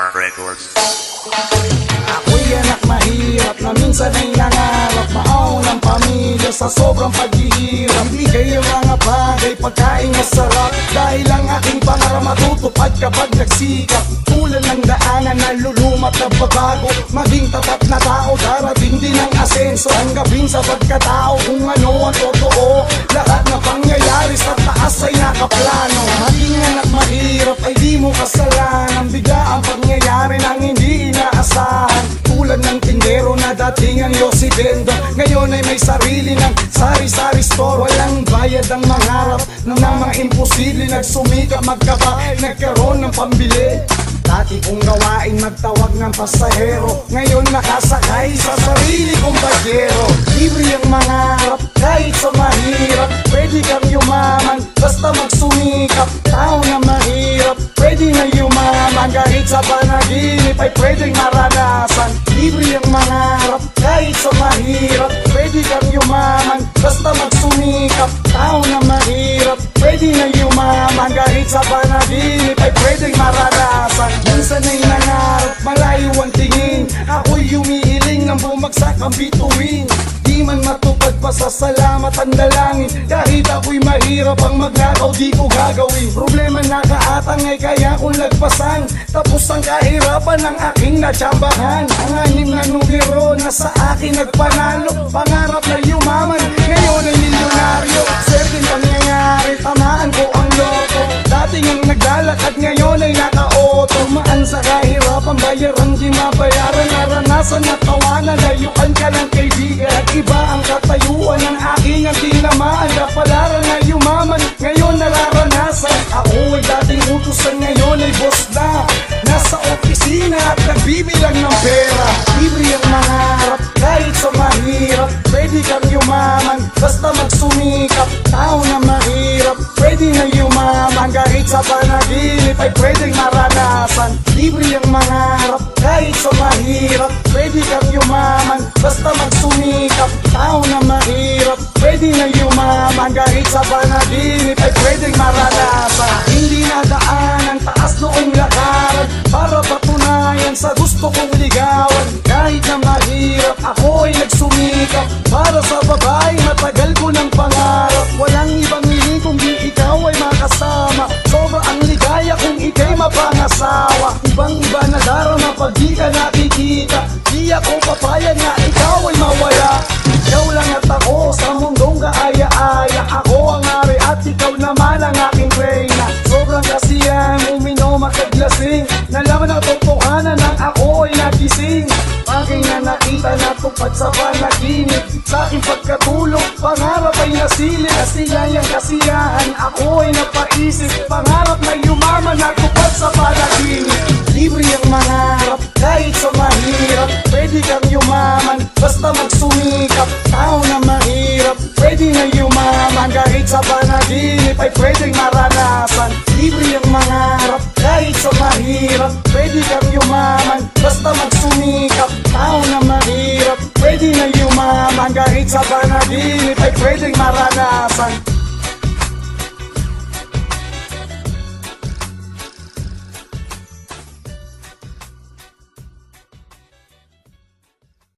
Star Records. Ako'y anak mahirap na minsan ay nangarap maon ang pamilya sa sobrang paghihirap. Bigay ang mga bagay, pagkain masarap, dahil ang aking pangarap matutupad kapag nagsikap. Tulad ng daanan na lulumat na babago, maging tapat na tao, darating din ang asenso. Tanggapin sa pagkatao kung ano ang totoo, lahat na pangyayari sa taas ay nakaplano. Maging anak mahirap ay di mo kasalanan, bigla ang pangyayari ng hindi inaasahan. Tulad ng tindero na dating ang Yosidendo, ngayon ay may sarili ng sari-sari store. Walang bayad ang mangarap ng mga imposible, nagsumika magkaba, nagkaroon ng pambili. Dati kong gawain magtawag ng pasahero, ngayon nakasakay sa sarili kong bagyero. Libre ang mangarap kahit sa mahirap, pwede kang yumaman basta magsumikap. Tao na mahirap, pwede na yumaman, kahit sa panaginip ay pwedeng maranasan. Libre ang mangarap kahit sa mahirap, pwede kang yumaman basta magsumikap. Tao na mahirap, pwede na yumaman, kahit sa panaginip ay pwedeng maranasan. Minsan ay nangarap, malayo ang tingin, ako'y humihiling ng bumagsak ang bituin. Di man matupad pa sa salamat ang dalangin, kahit ako'y mahirap ang magnakaw di ko gagawin. Problema nakaatang ay kaya kong lagpasan, tapos ang kahirapan ng aking natsambahan. Ang anim na numero na sa akin nagpanalo, pangarap na yumaman, ngayon ay milyonaryo. Certain pangyayari, tamaan ko ang loto, dating ang naglalakad ngayon ay naka-auto. Maan sa kahirapan, bayaran di mabayaran, naranasan na tawanan, layuan ka ng kaibigan. At iba ang katayuan ng aking ang tinamaan, kapalaran na yumaman, ngayon nararanasan. Ako ay dating utusan, ngayon ay boss na, nasa opisina at nagbibilang ng pera. Libre ang mangarap kahit sa mahirap, pwede kang yumaman basta magsumikap. Tao na mahirap, pwede na yumaman, kahit sa panaginip ay pwedeng maranasan. Libre ang mangarap kahit sa mahirap, pwede kang yumaman basta magsumikap. Tao na mahirap, pwede na yumaman, kahit sa panaginip ay pwedeng maranasan. Hindi nadaan ang taas noong lakaran para patunayan sa gusto kong ligawan. Kahit na mahirap, ako ay nagsumikap para sa babae, matagal ko ng pangarap. Walang ibang hiling kung di ikaw ay makasama, sobra ang ligaya kung ika'y mapangasawa. Ibang iba na darama pag di ka nakikita, di ako papayag na ikaw ay mawala. Ikaw lang at ako sa mundong kaaya-aya, ako ang ari at ikaw naman ang aking reyna. Sobrang kasiyahan, uminom at naglasing, nalaman ang totohanan ng ako ay nagising. Bagay na nakita na tupad sa panaginip, sa aking pagkatulog, pangarap ay nasilip. Kasigayang kasiyahan, ako ay napaisip, pangarap na yumaman na tupad sa panaginip. Libre ang mangarap kahit sa mahirap, pwede kang yumaman basta magsumikap. Tao na mahirap, pwede na yumaman, kahit sa panaginip ay pwedeng maranasan. Libre ang mangarap kahit sa mahirap, pwede kang yumaman basta magsumikap. Tao na mahirap, pwede na yumaman, kahit sa panaginip ay pwedeng maranasan.